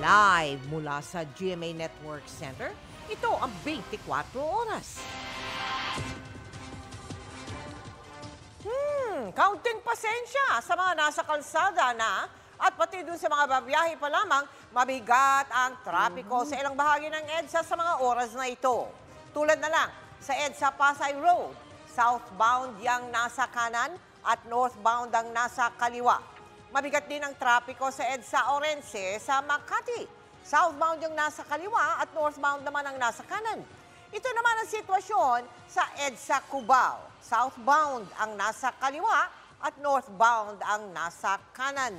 Live mula sa GMA Network Center, ito ang 24 oras. Kaunting pasensya sa mga nasa kalsada na at pati dun sa mga babiyahe pa lamang, mabigat ang trapiko sa ilang bahagi ng EDSA sa mga oras na ito. Tulad na lang sa EDSA Pasay Road, southbound yang nasa kanan at northbound ang nasa kaliwa. Mabigat din ang trapiko sa EDSA Orense sa Makati. Southbound yung nasa kaliwa at northbound naman ang nasa kanan. Ito naman ang sitwasyon sa EDSA Cubao. Southbound ang nasa kaliwa at northbound ang nasa kanan.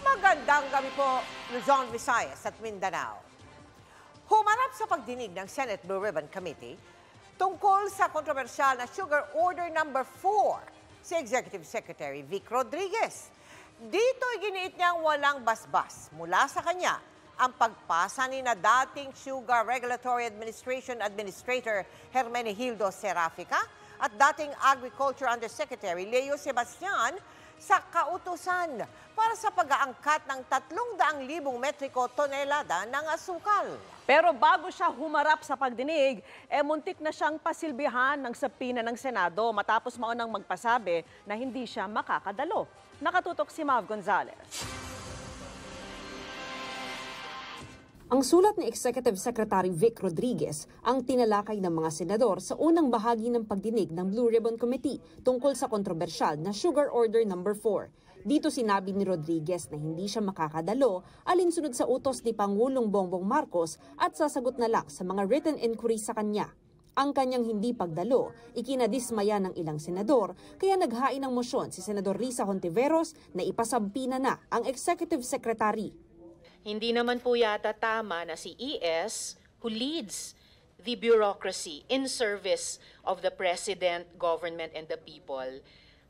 Magandang gabi po, Luzon, Visayas at Mindanao. Humarap sa pagdinig ng Senate Blue Ribbon Committee tungkol sa kontrobersyal na Sugar Order No. 4 si Executive Secretary Vic Rodriguez. Dito giniit niyang walang basbas mula sa kanya ang pagpasa ni na dating Sugar Regulatory Administration Administrator Hermenegildo Serafica at dating Agriculture Undersecretary Leo Sebastian sa kautusan para sa pag-aangkat ng 300,000 metriko tonelada ng asukal. Pero bago siya humarap sa pagdinig, muntik na siyang pasilbihan ng sapina ng Senado matapos maunang magpasabi na hindi siya makakadalo. Nakatutok si Mav Gonzalez. Ang sulat ni Executive Secretary Vic Rodriguez ang tinalakay ng mga senador sa unang bahagi ng pagdinig ng Blue Ribbon Committee tungkol sa kontrobersyal na Sugar Order No. 4. Dito sinabi ni Rodriguez na hindi siya makakadalo alinsunod sa utos ni Pangulong Bongbong Marcos at sasagot na lang sa mga written inquiries sa kanya. Ang kanyang hindi pagdalo, ikinadismaya ng ilang senador, kaya naghain ng mosyon si Senador Risa Hontiveros na ipasampina na ang Executive Secretary. Hindi naman po yata tama na si ES, who leads the bureaucracy in service of the President, government, and the people,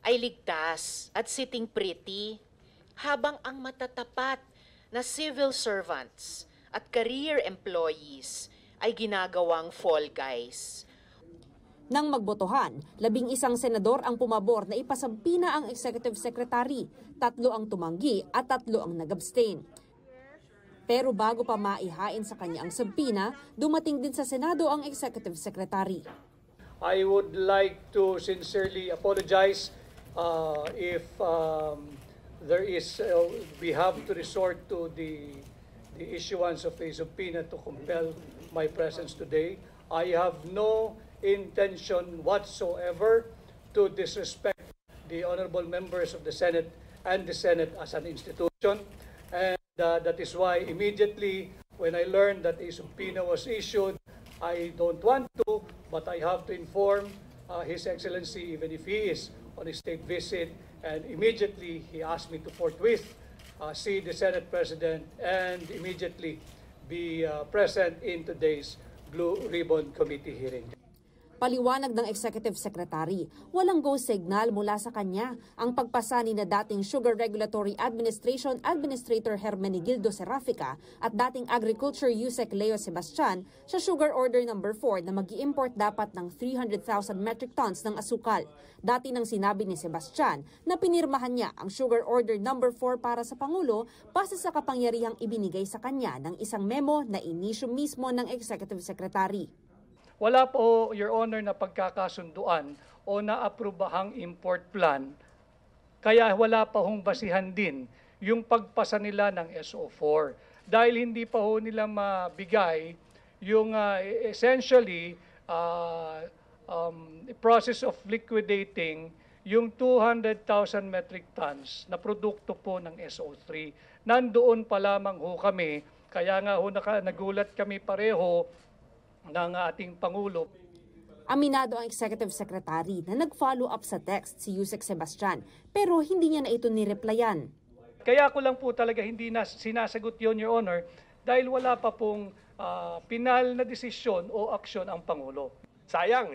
ay ligtas at sitting pretty, habang ang matatapat na civil servants at career employees ay ginagawang fall guys. Nang magbotohan, 11 senador ang pumabor na ipasampina ang Executive Secretary, 3 ang tumanggi at 3 ang nag-abstain. Pero bago pa maihain sa kanya ang sampina, dumating din sa Senado ang Executive Secretary. I would like to sincerely apologize if there is, we have to resort to the issuance of a subpoena to compel my presence today. I have no intention whatsoever to disrespect the honorable members of the Senate and the Senate as an institution. And that is why immediately when I learned that a subpoena was issued, I don't want to, but I have to inform His Excellency, even if he is on a state visit, and immediately he asked me to forthwith see the Senate President and immediately be present in today's Blue Ribbon Committee hearing. Paliwanag ng Executive Secretary, walang go signal mula sa kanya ang pagpasa ni na dating Sugar Regulatory Administration Administrator Hermenegildo Serafica at dating Agriculture USEC Leo Sebastian sa Sugar Order No. 4 na mag-i-import dapat ng 300,000 metric tons ng asukal. Dati nang sinabi ni Sebastian na pinirmahan niya ang Sugar Order No. 4 para sa Pangulo base sa kapangyarihang ibinigay sa kanya ng isang memo na inisyu mismo ng Executive Secretary. Wala po, Your Honor, na pagkakasunduan o naaprobahang import plan, kaya wala pa hong basihan din yung pagpasa nila ng SO4. Dahil hindi pa ho nila mabigay yung essentially process of liquidating yung 200,000 metric tons na produkto po ng SO3. Nandoon pa lamang ho kami, kaya nga ho nagulat kami pareho ng ating Pangulo. Aminado ang Executive Secretary na nag-follow up sa text si Yusek Sebastian pero hindi niya na ito nireplyan. Kaya ko lang po talaga hindi na sinasagot yon, Your Honor, dahil wala pa pong pinal na desisyon o aksyon ang Pangulo. Sayang.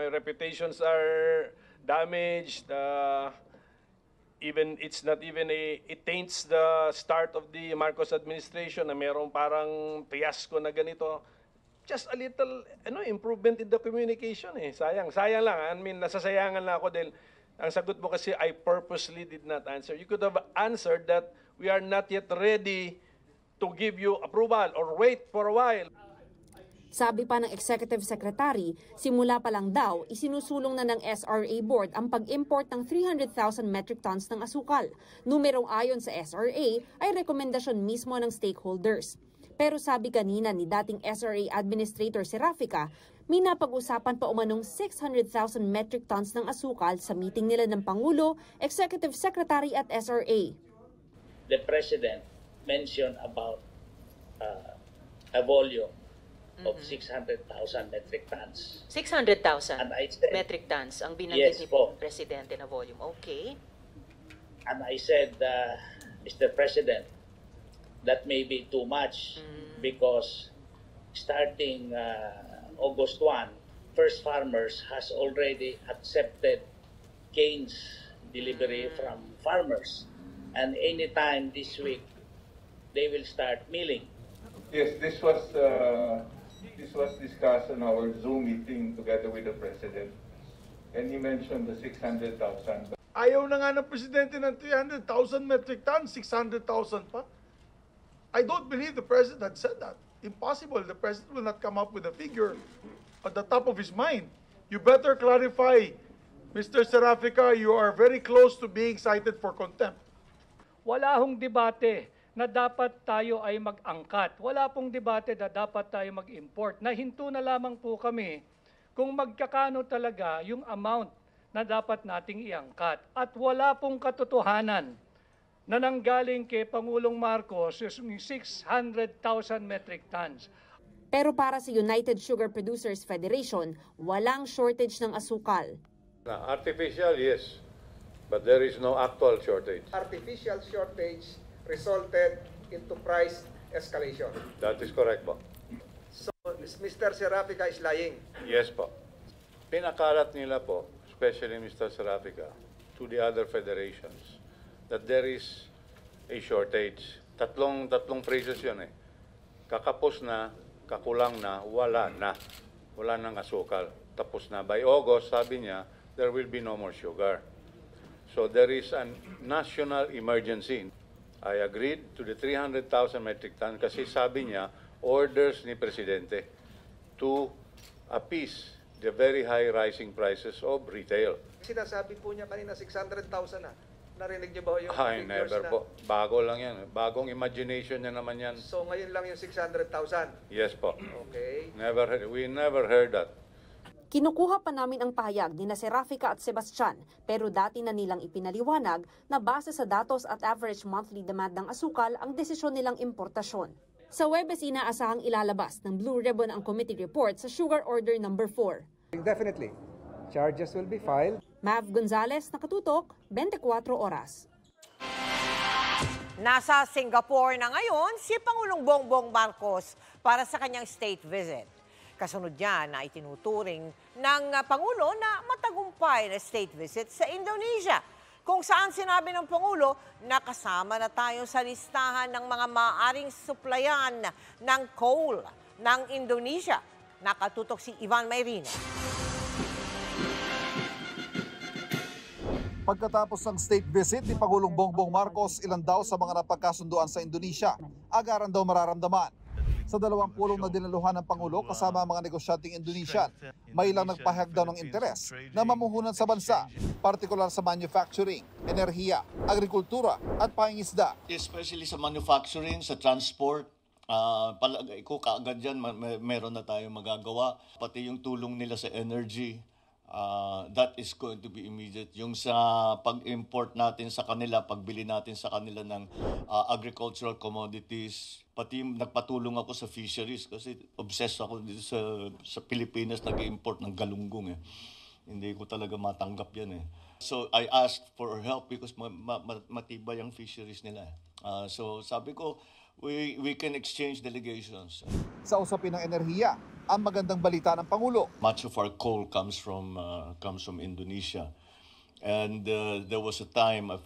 Reputations are damaged. Even it's not even it taints the start of the Marcos administration na merong parang fiasco na ganito. Just a little improvement in the communication. Sayang lang. I mean, nasasayangan na ako dahil Ang sagot mo kasi, I purposely did not answer. You could have answered that we are not yet ready to give you approval or wait for a while. Sabi pa ng Executive Secretary, simula pa lang daw, isinusulong na ng SRA Board ang pag-import ng 300,000 metric tons ng asukal. Numerong ayon sa SRA ay rekomendasyon mismo ng stakeholders. Pero sabi kanina ni dating SRA Administrator Serafica, may napag-usapan pa umanong 600,000 metric tons ng asukal sa meeting nila ng Pangulo, Executive Secretary at SRA. The President mentioned about a volume of 600,000 metric tons. 600,000 And I said, metric tons ang binanggit Yes ni po. Presidente na volume. Okay. And I said, Mr. President, that may be too much because starting August 1, First Farmers has already accepted canes delivery from farmers. And anytime this week, they will start milling. Yes, this was discussed in our Zoom meeting together with the President. And he mentioned the 600,000. Ayaw na nga ng Presidente ng 300,000 metric tons, 600,000 pa. I don't believe the President had said that. Impossible. The President will not come up with a figure at the top of his mind. You better clarify, Mr. Serafica, you are very close to being cited for contempt. Wala hong debate na dapat tayo ay mag-angkat. Wala pong debate na dapat tayo mag-import. Nahinto na lamang po kami kung magkakano talaga yung amount na dapat nating iangkat. At wala pong katotohanan na nanggaling kay Pangulong Marcos yung 600,000 metric tons. Pero para sa United Sugar Producers Federation, walang shortage ng asukal. Artificial, yes. But there is no actual shortage. Artificial shortage resulted into price escalation. That is correct po. So, Mr. Serafica is lying. Yes po. Pinakalat nila po, especially Mr. Serafica, to the other federations, that there is a shortage. Tatlong phrases yun eh. Kakapos na, kakulang na, wala na. Wala nang asukal. Tapos na. By August, sabi niya, there will be no more sugar. So there is a national emergency. I agreed to the 300,000 metric ton kasi sabi niya, orders ni Presidente to appease the very high rising prices of retail. Sinasabi po niya kanina 600,000 na. Narinig niyo ba yung Ay, figures never na? po. Bago lang yan. Bagong imagination niya naman yan. So ngayon lang yung 600,000. Yes po. Okay. We never heard that. Kinukuha pa namin ang pahayag ni Serafica at Sebastian, pero dati na nilang ipinaliwanag na base sa datos at average monthly demand ng asukal ang desisyon nilang importasyon. Sa Huwebes, inaasahang ilalabas ng Blue Ribbon ang committee report sa Sugar Order No. 4. Definitely. Charges will be filed. Mav Gonzalez, Nakatutok, 24 Oras. Nasa Singapore na ngayon si Pangulong Bongbong Marcos para sa kanyang state visit. Kasunod niya na itinuturing ng Pangulo na matagumpay na state visit sa Indonesia, kung saan sinabi ng Pangulo na kasama na tayo sa listahan ng mga maaaring suplayan ng coal ng Indonesia. Nakatutok si Ivan Mayrina. Pagkatapos ng state visit ni Pangulong Bongbong Marcos, ilan daw sa mga napagkasunduan sa Indonesia, agaran daw mararamdaman. Sa 20 na dinaluhan ng Pangulo kasama ang mga negosyanteng Indonesian, may ilang nagpahayag daw ng interes na mamuhunan sa bansa, partikular sa manufacturing, enerhiya, agrikultura at pangingisda. Especially sa manufacturing, sa transport, palagay ko kaagad yan, meron na tayong magagawa. Pati yung tulong nila sa energy, that is going to be immediate. Yung sa pag-import natin sa kanila, pagbili natin sa kanila ng agricultural commodities, pati nagpatulong ako sa fisheries kasi obsessed ako dito sa Pilipinas, nag-import ng galunggong eh. Hindi ko talaga matanggap yan eh. So I asked for help because matibay ang fisheries nila. So sabi ko, we can exchange delegations. Sa usapin ng enerhiya, ang magandang balita ng Pangulo. Much of our coal comes from Indonesia. And there was a time a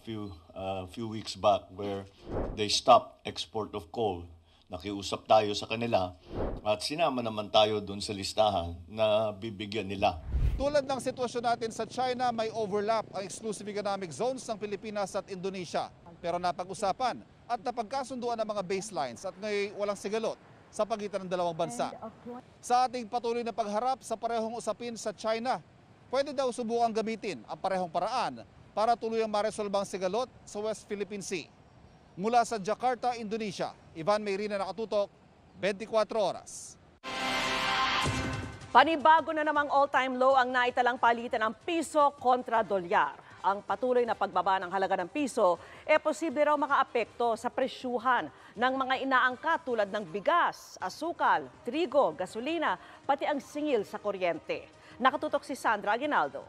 few weeks back where they stopped export of coal. Nakiusap tayo sa kanila at sinama naman tayo doon sa listahan na bibigyan nila. Tulad ng sitwasyon natin sa China, may overlap ang exclusive economic zones ng Pilipinas at Indonesia. Pero napag-usapan at napagkasunduan ng mga baselines at ngayon walang sigalot sa pagitan ng dalawang bansa. Sa ating patuloy na pagharap sa parehong usapin sa China, pwede daw subukang gamitin ang parehong paraan para tuluyang maresolbang sigalot sa West Philippine Sea. Mula sa Jakarta, Indonesia, Ivan Mayrina, nakatutok, 24 oras. Panibago na namang all-time low ang naitalang palitan ng piso kontra dolyar. Ang patuloy na pagbaba ng halaga ng piso posible raw makaapekto sa presyuhan ng mga inaangkat tulad ng bigas, asukal, trigo, gasolina, pati ang singil sa kuryente. Nakatutok si Sandra Aguinaldo.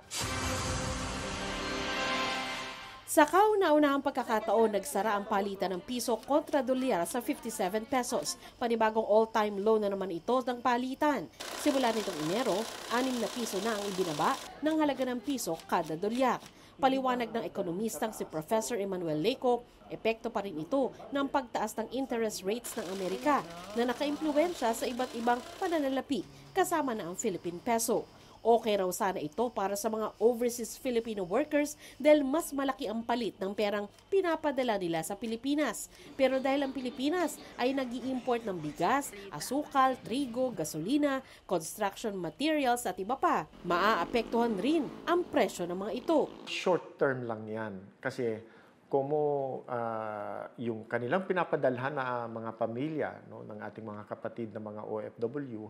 Sa kauna-unahang pagkakataon, nagsara ang palitan ng piso kontra dolyar sa 57 pesos. Panibagong all-time low na naman ito ng palitan. Simula nitong Enero, 6 na piso na ang ibinaba ng halaga ng piso kada dolyar. Paliwanag ng ekonomistang si Professor Emmanuel Leco, epekto pa rin ito ng pagtaas ng interest rates ng Amerika na nakaimpluwensya sa iba't ibang pananalapi kasama na ang Philippine peso. Okay raw sana ito para sa mga overseas Filipino workers dahil mas malaki ang palit ng perang pinapadala nila sa Pilipinas. Pero dahil ang Pilipinas ay nag-i-import ng bigas, asukal, trigo, gasolina, construction materials at iba pa, maaapektuhan rin ang presyo ng mga ito. Short term lang yan kasi como yung kanilang pinapadalhan na mga pamilya, no, ng ating mga kapatid na mga OFW,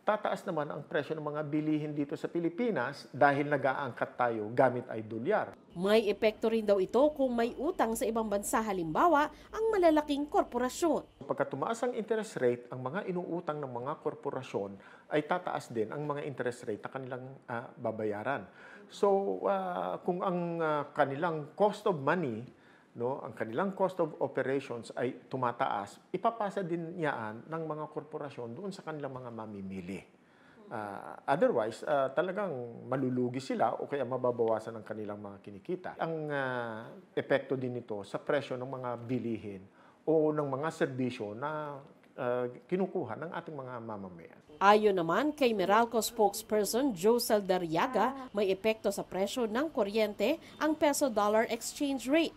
tataas naman ang presyo ng mga bilihin dito sa Pilipinas dahil nag-aangkat tayo gamit ay dolyar. May epekto rin daw ito kung may utang sa ibang bansa, halimbawa ang malalaking korporasyon. Pagka tumaas ang interest rate, ang mga inuutang ng mga korporasyon ay tataas din ang mga interest rate na kanilang babayaran. So kung ang kanilang cost of money, no, ang kanilang cost of operations ay tumataas, ipapasa din niyaan ng mga korporasyon doon sa kanilang mga mamimili. Otherwise, talagang malulugi sila o kaya mababawasan ang kanilang mga kinikita. Ang epekto din nito sa presyo ng mga bilihin o ng mga serbisyo na kinukuha ng ating mga mamamayan. Ayon naman kay Meralco spokesperson Josel Darriaga, may epekto sa presyo ng kuryente ang peso-dollar exchange rate.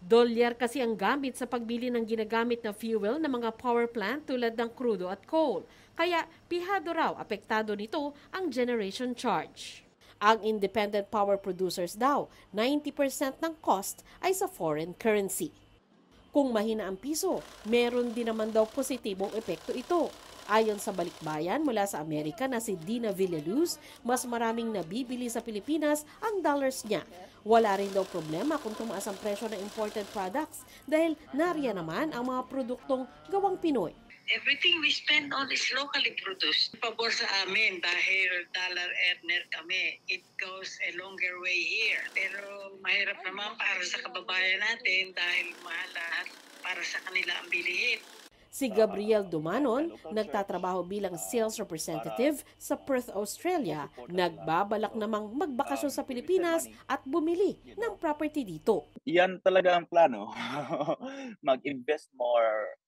Dolyar kasi ang gamit sa pagbili ng ginagamit na fuel ng mga power plant tulad ng crudo at coal. Kaya pihado raw apektado nito ang generation charge. Ang independent power producers daw, 90% ng cost ay sa foreign currency. Kung mahina ang piso, meron din naman daw positibong epekto ito. Ayon sa balikbayan mula sa Amerika na si Dina Villaluz, mas maraming nabibili sa Pilipinas ang dollars niya. Wala rin daw problema kung tumaas ang presyo ng imported products dahil nariyan naman ang mga produktong gawang Pinoy. Everything we spend on is locally produced. Pabor sa amin dahil dollar earner kami. It goes a longer way here. Pero mahirap naman para sa kababayan natin dahil mahal lahat para sa kanila ang bilihin. Si Gabriel Dumanon, nagtatrabaho bilang sales representative sa Perth, Australia, nagbabalak namang magbakasyon sa Pilipinas at bumili ng property dito. Yan talaga ang plano. Mag-invest more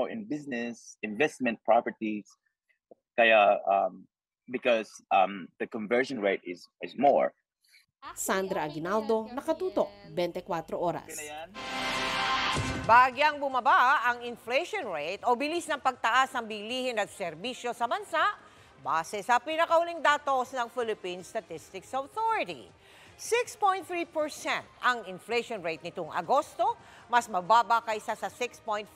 in business, investment properties. Kaya because the conversion rate is more. Sandra Aguinaldo, nakatutok, 24 oras. Bagyang bumaba ang inflation rate o bilis ng pagtaas ng bilihin at serbisyo sa bansa base sa pinakauling datos ng Philippine Statistics Authority. 6.3% ang inflation rate nitong Agosto, mas mababa kaysa sa 6.4%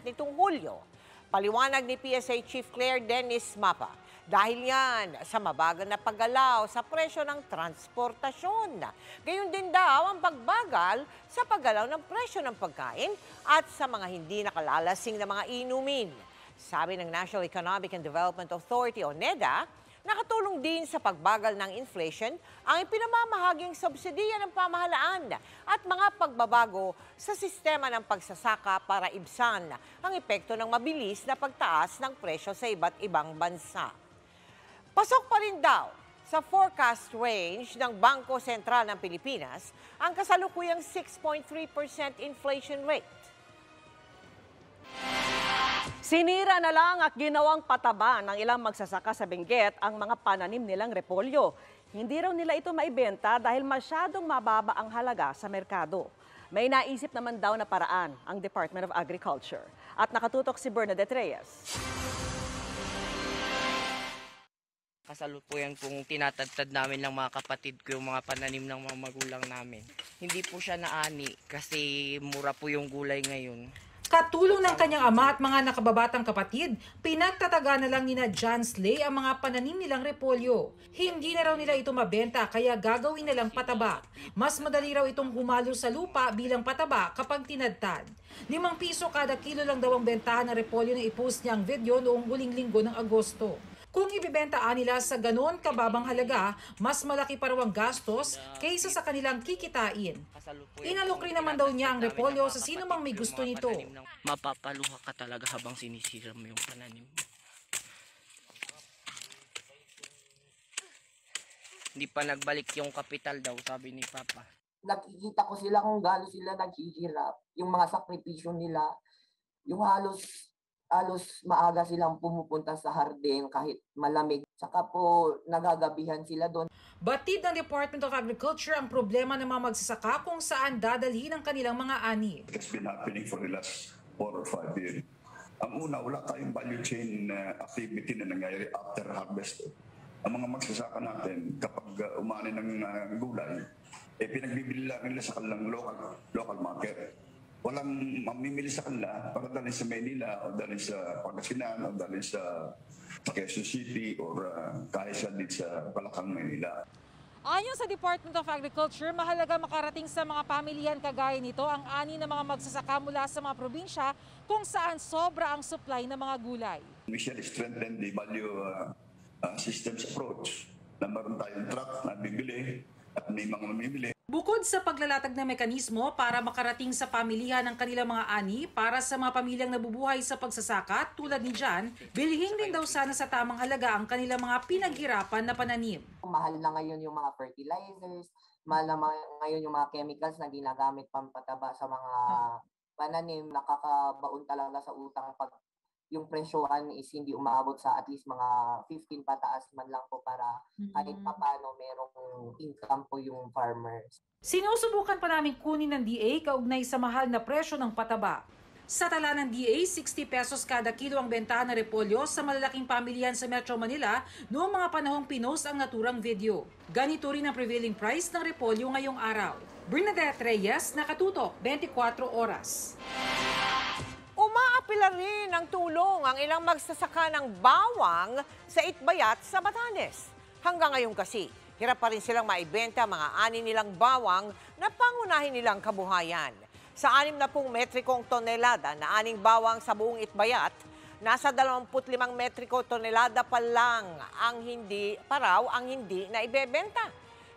nitong Hulyo. Paliwanag ni PSA Chief Claire Dennis Mapa. Dahil yan sa mabagal na paggalaw sa presyo ng transportasyon. Gayon din daw ang pagbagal sa paggalaw ng presyo ng pagkain at sa mga hindi nakalalasing na mga inumin. Sabi ng National Economic and Development Authority o NEDA, nakatulong din sa pagbagal ng inflation ang ipinamamahaging subsidiya ng pamahalaan at mga pagbabago sa sistema ng pagsasaka para ibsan ang epekto ng mabilis na pagtaas ng presyo sa iba't ibang bansa. Pasok pa rin daw sa forecast range ng Bangko Sentral ng Pilipinas ang kasalukuyang 6.3% inflation rate. Sinira na lang at ginawang pataba ng ilang magsasaka sa Benguet ang mga pananim nilang repolyo. Hindi raw nila ito maibenta dahil masyadong mababa ang halaga sa merkado. May naisip naman daw na paraan ang Department of Agriculture. At nakatutok si Bernadette Reyes. Kasalukuyan pong tinatadtad namin ng mga kapatid ko yung mga pananim ng mga magulang namin. Hindi po siya naani kasi mura po yung gulay ngayon. Katulong ng kanyang ama at mga nakababatang kapatid, pinagtataga na lang nina John Slay ang mga pananim nilang repolyo. Hindi na raw nila ito mabenta kaya gagawin na lang pataba. Mas madali raw itong humalo sa lupa bilang pataba kapag tinadtad. 5 piso kada kilo lang daw ang bentahan ng repolyo na i-post niya ang video noong huling linggo ng Agosto. Kung ibibentaan nila sa ganoon kababang halaga, mas malaki pa raw ang gastos kaysa sa kanilang kikitain. Inalok rin naman daw niya ang repolyo sa sino mang may gusto nito. Mapapaluha ka talaga habang sinisira mo yung pananim mo. Hindi pa nagbalik yung kapital daw, sabi ni Papa. Nakikita ko sila kung gaano sila naghihirap, yung mga sakripisyo nila, yung halos maaga silang pumupunta sa hardin kahit malamig. Saka po nagagabihan sila doon. Batid ng Department of Agriculture ang problema ng mga magsasaka kung saan dadalhin ang kanilang mga ani. It's been happening for the last 4 or 5 years. Ang una, wala tayong value chain activity na nangyayari after harvest. Ang mga magsasaka natin, kapag umani ng gulay, pinagbibili lang nila sa kanilang local market. Walang mamimili sa kanila para dalhin sa Manila o dalhin sa Pangasinan o dalhin sa Quezon City o kahit sa dito sa Palakang, Manila. Ayon sa Department of Agriculture, mahalaga makarating sa mga pamilyan kagaya nito ang ani ng mga magsasaka mula sa mga probinsya kung saan sobra ang supply ng mga gulay. We shall strengthen the value systems approach na meron tayong truck na bibili at may mga mamimili. Bukod sa paglalatag ng mekanismo para makarating sa pamilihan ng kanilang mga ani para sa mga pamilyang nabubuhay sa pagsasaka tulad ni John, bilhin din daw sana sa tamang halaga ang kanilang mga pinaghirapan na pananim. Mahal na ngayon yung mga fertilizers, mahal na ngayon yung mga chemicals na ginagamit pampataba sa mga pananim. Nakakabaon talaga sa utang pag yung presyohan is hindi umaabot sa at least mga 15 pataas man lang po para kahit papano merong income po yung farmers. Sinusubukan pa namin kunin ng DA kaugnay sa mahal na presyo ng pataba. Sa tala ng DA, 60 pesos kada kilo ang bentahan ng repolyo sa malalaking pamilyan sa Metro Manila noong mga panahong pinost ang naturang video. Ganito rin ang prevailing price ng repolyo ngayong araw. Bernadette Reyes, nakatutok, 24 oras. Umaapila rin ng tulong ang ilang magsasaka ng bawang sa Itbayat sa Batanes. Hanggang ngayon kasi, hirap pa rin silang maibenta mga ani nilang bawang na pangunahin nilang kabuhayan. Sa 60 metrikong tonelada na aning bawang sa buong Itbayat, nasa 25 metriko tonelada pa lang ang hindi na ibebenta.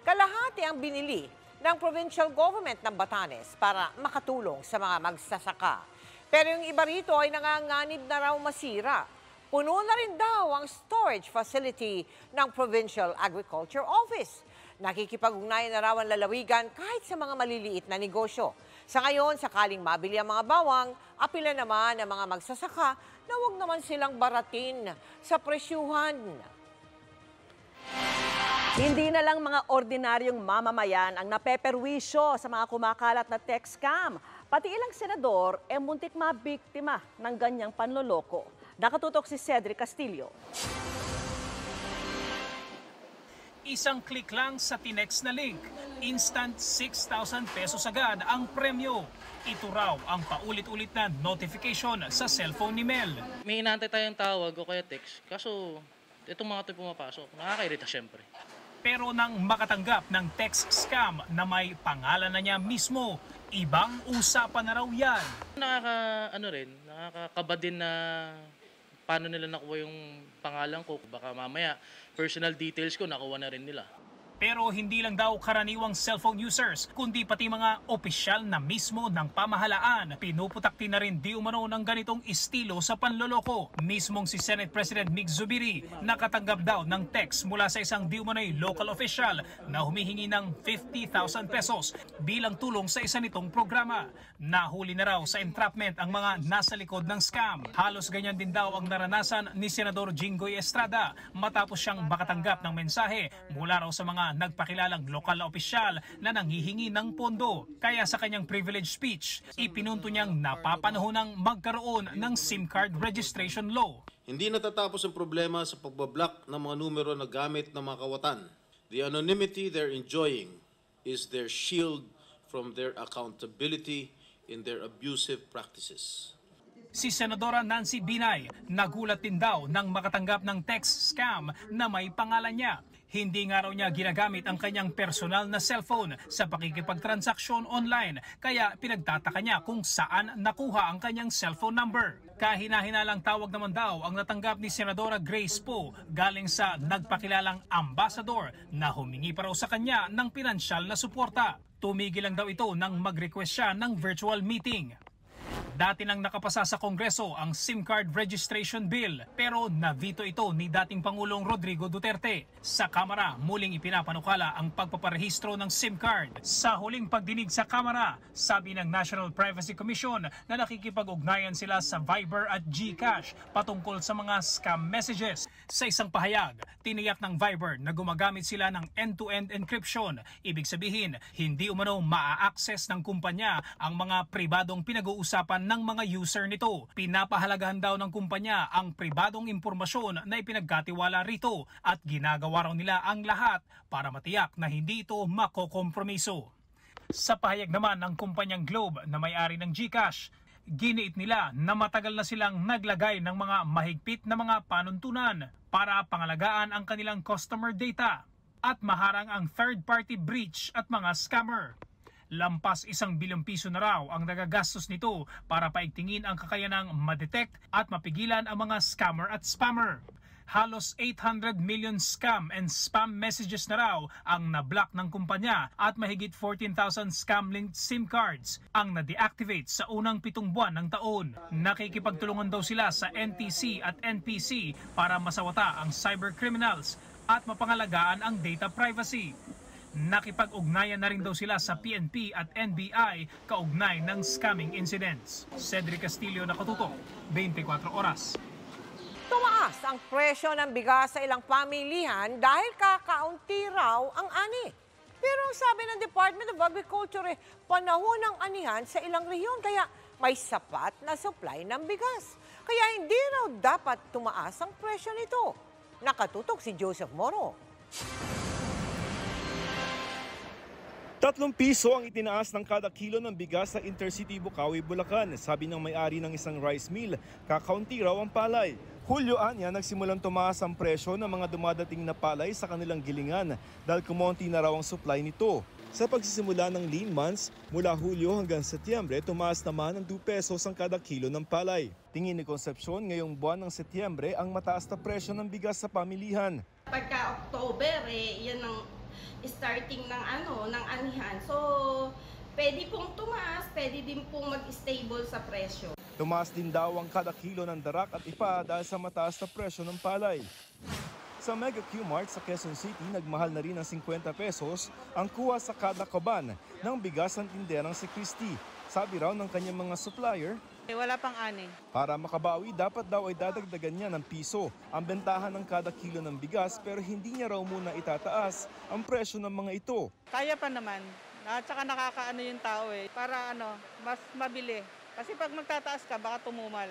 Kalahati ang binili ng provincial government ng Batanes para makatulong sa mga magsasaka. Pero yung iba rito ay nanganganib na raw masira. Puno na rin daw ang storage facility ng Provincial Agriculture Office. Nakikipag-ugnayan na raw ang lalawigan kahit sa mga maliliit na negosyo. Sa ngayon, sakaling mabili ang mga bawang, apila naman ang mga magsasaka na huwag naman silang baratin sa presyuhan. Hindi na lang mga ordinaryong mamamayan ang napeperwisyo sa mga kumakalat na text scam. Pati ilang senador muntik mabiktima ng ganyang panloloko. Nakatutok si Cedric Castillo. Isang click lang sa tinext na link, instant 6,000 pesos agad ang premyo. Ito raw ang paulit-ulit na notification sa cellphone ni Mel. May inaantay tayong tawag o kaya text, kaso itong mga ito pumapasok, nakakairita syempre. Pero nang makatanggap ng text scam na may pangalan na niya mismo, ibang usapan na raw yan. Nakakakaba din na paano nila nakuha yung pangalan ko. Baka mamaya personal details ko nakuha na rin nila. Pero hindi lang daw karaniwang cellphone users, kundi pati mga opisyal na mismo ng pamahalaan. Pinuputakti na rin di umano ng ganitong estilo sa panloloko. Mismong si Senate President Mig Zubiri nakatanggap daw ng text mula sa isang di umano'y local official na humihingi ng 50,000 pesos bilang tulong sa isa nitong programa. Nahuli na raw sa entrapment ang mga nasa likod ng scam. Halos ganyan din daw ang naranasan ni Senador Jinggoy Estrada matapos siyang makatanggap ng mensahe mula raw sa mga nagpakilalang lokal na opisyal na nanghihingi ng pondo. Kaya sa kanyang privilege speech, ipinunto niyang napapanahon ng magkaroon ng SIM card registration law. Hindi natatapos ang problema sa pagbablock ng mga numero na gamit ng mga kawatan. The anonymity they're enjoying is their shield from their accountability in their abusive practices. Si Senadora Nancy Binay nagulat din daw nang makatanggap ng text scam na may pangalan niya. Hindi nga raw niya ginagamit ang kanyang personal na cellphone sa pakikipagtransaksyon online, kaya pinagtataka niya kung saan nakuha ang kanyang cellphone number. Kahina-hinalang tawag naman daw ang natanggap ni Senadora Grace Poe galing sa nagpakilalang ambasador na humingi pa raw sa kanya ng pinansyal na suporta. Tumigil lang daw ito nang mag-request siya ng virtual meeting. Dati nang nakapasa sa Kongreso ang SIM card registration bill pero na-veto ito ni dating Pangulong Rodrigo Duterte. Sa Kamara, muling ipinapanukala ang pagpaparehistro ng SIM card. Sa huling pagdinig sa Kamara, sabi ng National Privacy Commission na nakikipag-ugnayan sila sa Viber at GCash patungkol sa mga scam messages. Sa isang pahayag, tiniyak ng Viber na gumagamit sila ng end-to-end encryption. Ibig sabihin, hindi umano maa-access ng kumpanya ang mga pribadong pinag-uusapan ng mga user nito. Pinapahalagahan daw ng kumpanya ang pribadong impormasyon na ipinagkatiwala rito at ginagawa raw nila ang lahat para matiyak na hindi ito makokompromiso. Sa pahayag naman ng kumpanyang Globe na may-ari ng GCash, giniit nila na matagal na silang naglagay ng mga mahigpit na mga panuntunan para pangalagaan ang kanilang customer data at maharang ang third-party breach at mga scammer. Lampas 1 bilyong piso na raw ang nagagastos nito para paigtingin ang kakayanang ma-detect at mapigilan ang mga scammer at spammer. Halos 800 million scam and spam messages na raw ang na-block ng kumpanya at mahigit 14,000 scam-linked SIM cards ang na-deactivate sa unang 7 buwan ng taon. Nakikipagtulungan daw sila sa NTC at NPC para masawata ang cybercriminals at mapangalagaan ang data privacy. Nakipag-ugnayan na rin daw sila sa PNP at NBI kaugnay ng scamming incidents. Cedric Castillo, Nakatutok, 24 Oras. Tumaas ang presyo ng bigas sa ilang pamilihan dahil kakaunti raw ang ani. Pero sabi ng Department of Agriculture, panahon ng anihan sa ilang rehiyon kaya may sapat na supply ng bigas. Kaya hindi raw dapat tumaas ang presyo nito. Nakatutok si Joseph Moro. 3 piso ang itinaas ng kada kilo ng bigas sa Intercity Bukawi, Bulacan. Sabi ng may-ari ng isang rice mill, kakaunti raw ang palay. Hulyo anya nagsimulang tumaas ang presyo ng mga dumadating na palay sa kanilang gilingan dahil kumonti na raw ang supply nito. Sa pagsisimula ng lean months, mula Hulyo hanggang Setyembre, tumaas naman ng 2 pesos ang kada kilo ng palay. Tingin ni Concepcion, ngayong buwan ng Setyembre ang mataas na presyo ng bigas sa pamilihan. Pagka October, yan ang starting ng anihan. So, pwede pong tumaas, pwede din pong mag-stable sa presyo. Tumaas din daw ang kada kilo ng darak at ipa dahil sa mataas na presyo ng palay. Sa Mega Q-Mart sa Quezon City, nagmahal na rin ng 50 pesos ang kuha sa kada kaban ng bigas ng tinderang si Christy. Sabi raw ng kanyang mga supplier, wala pang ani. Para makabawi, dapat daw ay dadagdagan niya ng piso ang bentahan ng kada kilo ng bigas pero hindi niya raw muna itataas ang presyo ng mga ito. Kaya pa naman. At saka nakakaano yung tao para mas mabili. Kasi pag magtataas ka, baka tumumal.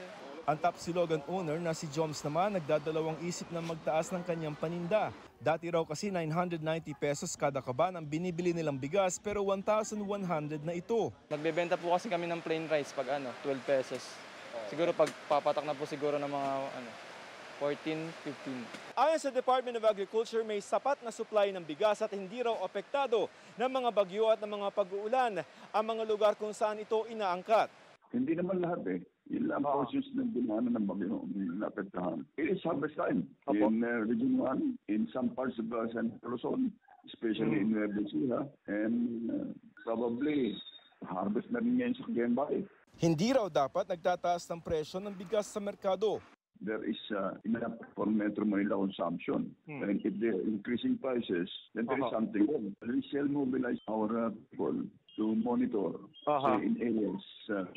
Ang top silogan owner na si Joms naman nagdadalawang isip na magtaas ng kanyang paninda. Dati raw kasi 990 pesos kada kaban ang binibili nilang bigas pero 1,100 na ito. Nagbebenta po kasi kami ng plain rice pag 12 pesos. Siguro pag papatak na po siguro ng mga 14, 15. Ayon sa Department of Agriculture, may sapat na supply ng bigas at hindi raw apektado ng mga bagyo at ng mga pag-uulan ang mga lugar kung saan ito inaangkat. Hindi naman lahat Yun lang portions ng dinaanan ng bagyo napektahan. It is harvest time in Region 1, in some parts of Central Luzon, especially in Nueva Ecija, and probably harvest na rin ngayon sa Cagayan Valley. Hindi raw dapat nagtataas ng presyo ng bigas sa merkado. There is enough for Metro Manila consumption. And if they're increasing prices, then there is something wrong. We shall mobilize our people to monitor say, in areas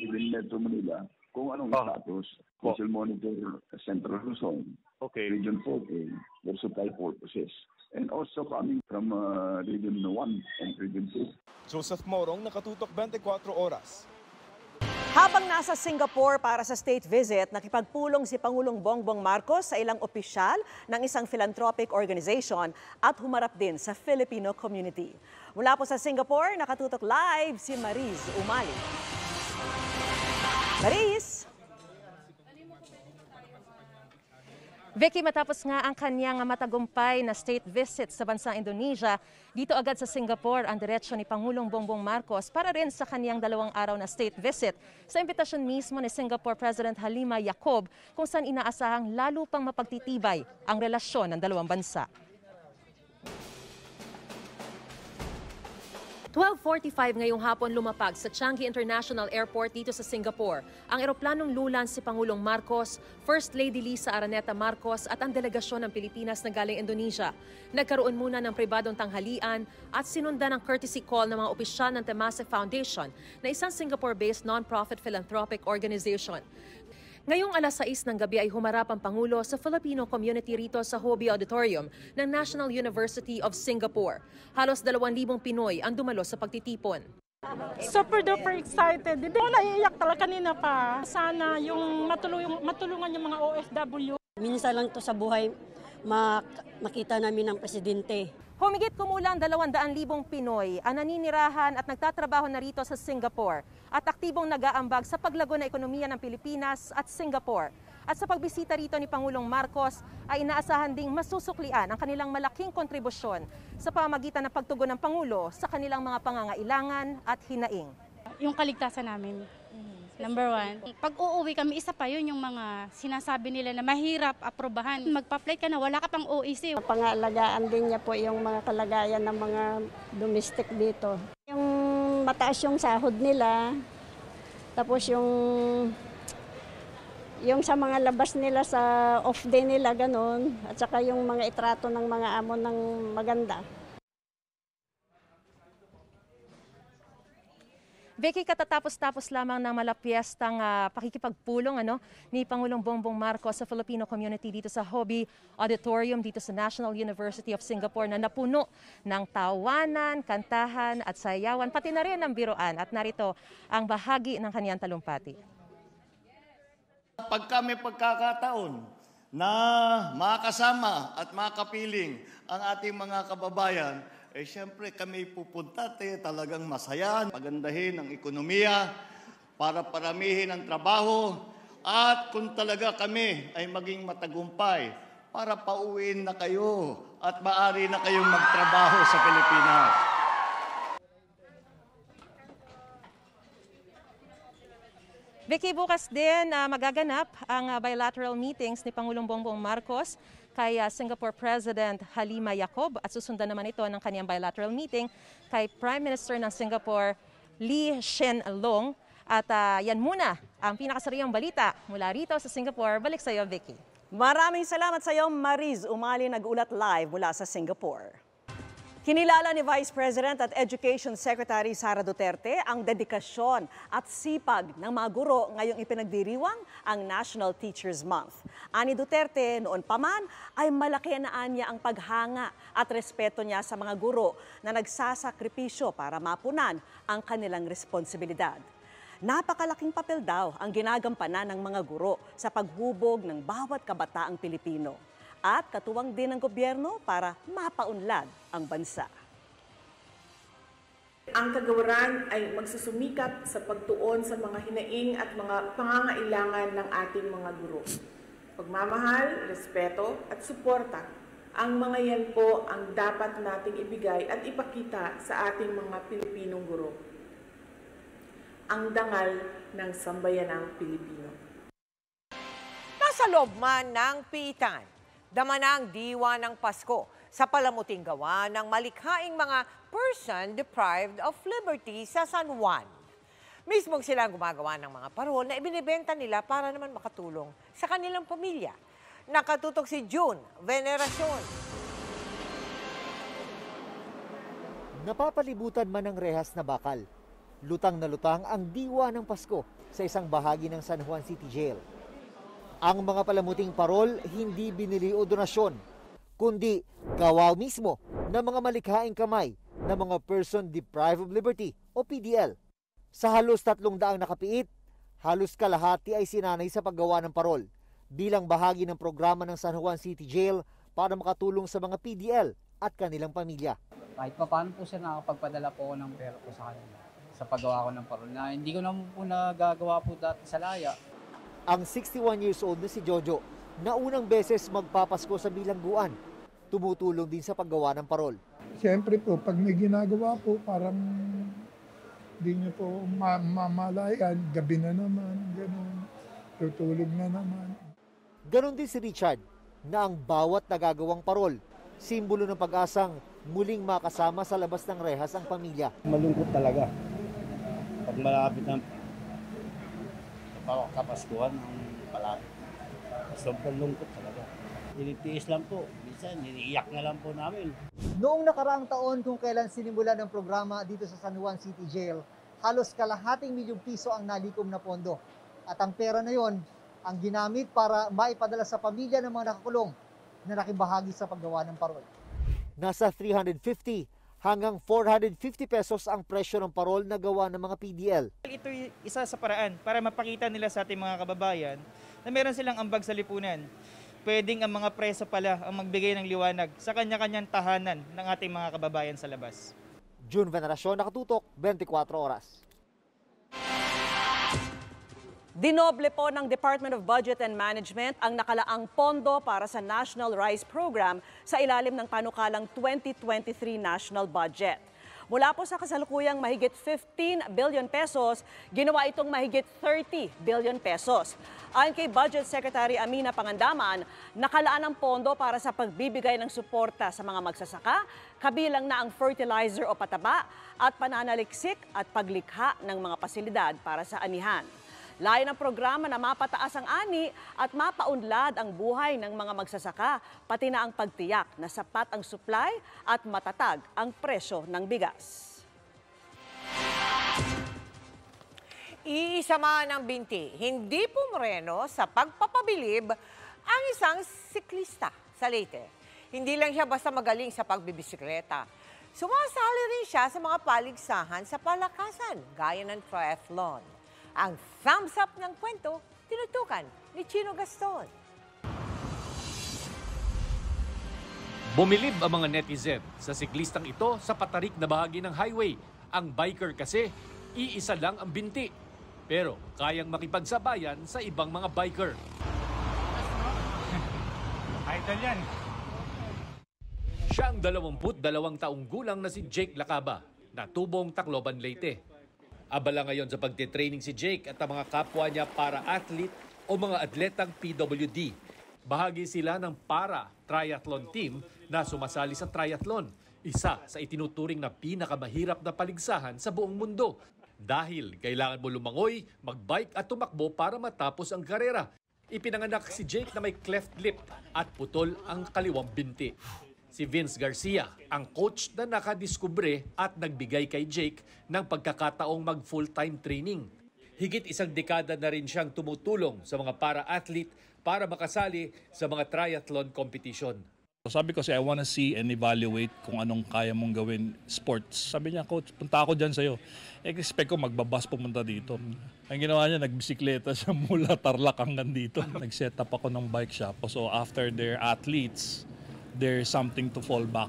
within Metro Manila kung anong status. We shall monitor Central Luzon, Region 4A, their supply purposes. And also coming from Region 1 and Region 2. Joseph Morong, Nakatutok 24 Oras. Habang nasa Singapore para sa state visit, nakipagpulong si Pangulong Bongbong Marcos sa ilang opisyal ng isang philanthropic organization at humarap din sa Filipino community. Mula po sa Singapore, nakatutok live si Mariz Umali. Mariz! Vicky, matapos nga ang kanyang matagumpay na state visit sa bansang Indonesia, dito agad sa Singapore ang diretsyo ni Pangulong Bongbong Marcos para rin sa kanyang 2 araw na state visit sa imbitasyon mismo ni Singapore President Halima Yacob kung saan inaasahang lalo pang mapagtitibay ang relasyon ng dalawang bansa. 12:45 ngayong hapon lumapag sa Changi International Airport dito sa Singapore ang eroplanong lulan si Pangulong Marcos, First Lady Lisa Araneta Marcos at ang delegasyon ng Pilipinas na galing Indonesia. Nagkaroon muna ng pribadong tanghalian at sinundan ng courtesy call ng mga opisyal ng Temasek Foundation na isang Singapore-based non-profit philanthropic organization. Ngayong alas 6 ng gabi ay humarap ang Pangulo sa Filipino community rito sa Hobby Auditorium ng National University of Singapore. Halos 2,000 Pinoy ang dumalo sa pagtitipon. Super duper excited. Hindi ako naiiyak talaga kanina pa. Sana yung matulungan yung mga OFW. Minsan lang to sa buhay makita namin ng presidente. Humigit kumulang 200,000 Pinoy ang naninirahan at nagtatrabaho na rito sa Singapore at aktibong nag-aambag sa paglago na ekonomiya ng Pilipinas at Singapore. At sa pagbisita rito ni Pangulong Marcos ay inaasahan ding masusuklian ang kanilang malaking kontribusyon sa pamamagitan ng pagtugon ng Pangulo sa kanilang mga pangangailangan at hinaing. Yung kaligtasan namin. Number 1. Pag uuwi kami, isa pa yun yung mga sinasabi nila na mahirap aprobahan. Magpa-apply ka na, wala ka pang OEC. Pangalagaan din niya po yung mga kalagayan ng mga domestic dito. Yung mataas yung sahod nila, tapos yung sa mga labas nila sa off day nila, ganun, at saka yung mga itrato ng mga amo ng maganda. Vicky, katatapos-tapos lamang ng malapiestang pakikipagpulong ni Pangulong Bongbong Marcos sa Filipino community dito sa Hobby Auditorium dito sa National University of Singapore na napuno ng tawanan, kantahan at sayawan, pati na rin ng biruan. At narito ang bahagi ng kaniyang talumpati. Pagka may pagkakataon na makasama at makapiling ang ating mga kababayan, siyempre kami pupunta talagang masaya, pagandahin ang ekonomiya para paramihin ang trabaho at kung talaga kami ay maging matagumpay para pauwiin na kayo at maaari na kayong magtrabaho sa Pilipinas. Vicky, bukas din magaganap ang bilateral meetings ni Pangulong Bongbong Marcos kay Singapore President Halima Yacob at susundan naman ito ng kanyang bilateral meeting kay Prime Minister ng Singapore Lee Hsien Loong. At yan muna ang pinakasariang balita mula rito sa Singapore. Balik sa iyo, Vicky. Maraming salamat sa iyo, Mariz Umali, nag-ulat live mula sa Singapore. Kinilala ni Vice President at Education Secretary Sara Duterte ang dedikasyon at sipag ng mga guro ngayong ipinagdiriwang ang National Teachers Month. Ani Duterte, noon pa man ay malaki na niya ang paghanga at respeto niya sa mga guro na nagsasakripisyo para mapunan ang kanilang responsibilidad. Napakalaking papel daw ang ginagampanan ng mga guro sa paghubog ng bawat kabataang Pilipino. At katuwang din ng gobyerno para mapaunlad ang bansa. Ang kagawaran ay magsusumikap sa pagtuon sa mga hinaing at mga pangangailangan ng ating mga guro. Pagmamahal, respeto at suporta, ang mga yan po ang dapat nating ibigay at ipakita sa ating mga Pilipinong guro. Ang dangal ng sambayanang Pilipino. Nasa loob man ng piitan, dama ng diwa ng Pasko sa palamuting gawa ng malikhaing mga person deprived of liberty sa San Juan. Mismong sila ang gumagawa ng mga parol na ibinibenta nila para naman makatulong sa kanilang pamilya. Nakatutok si June Veneracion. Napapalibutan man ng rehas na bakal. Lutang na lutang ang diwa ng Pasko sa isang bahagi ng San Juan City Jail. Ang mga palamuting parol hindi binili o donasyon, kundi gawa mismo ng mga malikhaing kamay ng mga person deprived of liberty o PDL. Sa halos 300 nakapiit, halos kalahati ay sinanay sa paggawa ng parol bilang bahagi ng programa ng San Juan City Jail para makatulong sa mga PDL at kanilang pamilya. Kahit pa paano po siya nakakapagpadala po ako ng pera po sa kanila sa paggawa ko ng parol na hindi ko naman po nagagawa po dati sa laya. Ang 61 years old na si Jojo na unang beses magpapasko sa bilangguan, tumutulong din sa paggawa ng parol. Siyempre po, pag may ginagawa po, parang di niyo po mamalayan, gabi na naman, gano'n, tutulog na naman. Ganon din si Richard na ang bawat nagagawang parol, simbolo ng pag-asang muling makasama sa labas ng rehas ang pamilya. Malungkot talaga. Pag malapit ng kapaskuhan, palapit. Sobrang lungkot talaga. Tinitiis lang po. Minsan, iniiyak na lang po namin. Noong nakaraang taon kung kailan sinimulan ng programa dito sa San Juan City Jail, halos kalahating milyong piso ang nalikom na pondo. At ang pera na yon ang ginamit para maipadala sa pamilya ng mga nakakulong na nakibahagi sa paggawa ng parol. Nasa 350 hanggang 450 pesos ang presyo ng parol na gawa ng mga PDL. Ito isa sa paraan para mapakita nila sa ating mga kababayan na meron silang ambag sa lipunan. Pwedeng ang mga preso pala ang magbigay ng liwanag sa kanya-kanyang tahanan ng ating mga kababayan sa labas. June Veneracion, Nakatutok, 24 Oras. Dinoble po ng Department of Budget and Management ang nakalaang pondo para sa National Rice Program sa ilalim ng panukalang 2023 National Budget. Mula po sa kasalukuyang mahigit 15 billion pesos, ginawa itong mahigit 30 billion pesos. Ayon kay Budget Secretary Amina Pangandaman, nakalaan ang pondo para sa pagbibigay ng suporta sa mga magsasaka, kabilang na ang fertilizer o pataba at pananaliksik at paglikha ng mga pasilidad para sa anihan. Layo ng programa na mapataas ang ani at mapaunlad ang buhay ng mga magsasaka, pati na ang pagtiyak na sapat ang supply at matatag ang presyo ng bigas. Iisama ng binti, hindi pumreno sa pagpapabilib ang isang siklista sa Leyte. Hindi lang siya basta magaling sa pagbibisikleta. Sumasali rin siya sa mga paligsahan sa palakasan, gaya ng triathlon. Ang thumbs up ng kwento, tinutukan ni Chino Gaston. Bumilib ang mga netizen sa siklistang ito sa patarik na bahagi ng highway. Ang biker kasi, iisa lang ang binti. Pero kayang makipagsabayan sa ibang mga biker. Idol yan. Siya ang 22 taong gulang na si Jake Lacaba, na tubong Tacloban, Leyte. Abala ngayon sa pagtitraining si Jake at ang mga kapwa niya para athlete o mga atletang PWD. Bahagi sila ng para-triathlon team na sumasali sa triathlon, isa sa itinuturing na pinakamahirap na paligsahan sa buong mundo. Dahil kailangan mo lumangoy, magbike at tumakbo para matapos ang karera. Ipinanganak si Jake na may cleft lip at putol ang kaliwang binti. Si Vince Garcia, ang coach na nakadiskubre at nagbigay kay Jake ng pagkakataong mag-full-time training. Higit isang dekada na rin siyang tumutulong sa mga para-athlete para makasali sa mga triathlon competition. Sabi ko I want to see and evaluate kung anong kaya mong gawin sports. Sabi niya, coach, punta ako dyan sa'yo. Expect ko magbabas pumunta dito. Ang ginawa niya, nagbisikleta siya mula Tarlac hanggang dito. Nag-set up ako ng bike shop. So after their athletes, there's something to fall back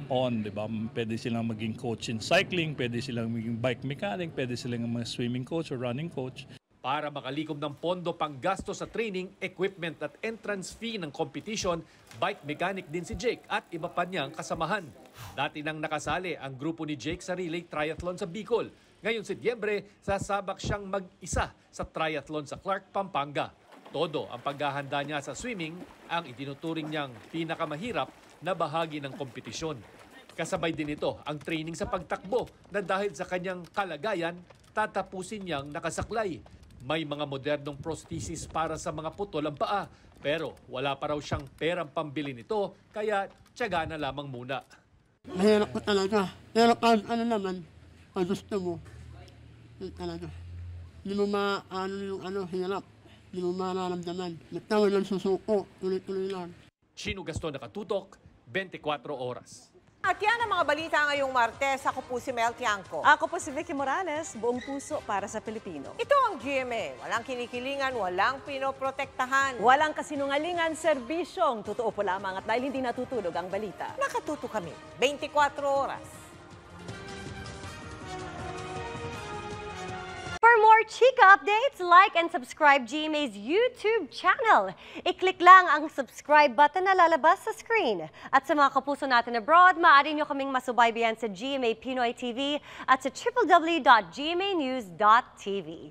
on, di ba? Pwede silang maging coach in cycling, pwede silang maging bike mechanic, pwede silang maging swimming coach or running coach. Para makalikom ng pondo pang gasto sa training, equipment at entrance fee ng competition, bike mechanic din si Jake at iba pa niyang kasamahan. Dati nang nakasali ang grupo ni Jake sa relay triathlon sa Bicol. Ngayon Setyembre, sasabak siyang mag-isa sa triathlon sa Clark, Pampanga. Todo ang paghahanda niya sa swimming ang itinuturing niyang pinakamahirap na bahagi ng kompetisyon. Kasabay din ito ang training sa pagtakbo na dahil sa kanyang kalagayan, tatapusin niyang nakasaklay. May mga modernong prosthesis para sa mga putol ang paa, pero wala pa raw siyang perang pambili nito, kaya tiyaga na lamang muna. Mahirap ko talaga. Pero ano naman, pag gusto mo, yun talaga. Hindi mo hirap. Hindi mo mararamdaman. Nagtawag lang susuko, tuloy-tuloy lang. Chino Gaston, Nakatutok, 24 oras. At yan ang mga balita ngayong Martes. Ako po si Mel Tiangco. Ako po si Vicky Morales, buong puso para sa Pilipino. Ito ang GMA. Walang kinikilingan, walang pinoprotektahan. Walang kasinungalingan, serbisyong totoo po lamang at dahil hindi natutulog ang balita. Nakatuto kami, 24 oras. For more chika updates, like and subscribe GMA's YouTube channel. I-click lang ang subscribe button na lalabas sa screen. At sa mga kapuso natin abroad, maaari nyo kaming masubaybayan sa GMA Pinoy TV at sa www.gmanews.tv.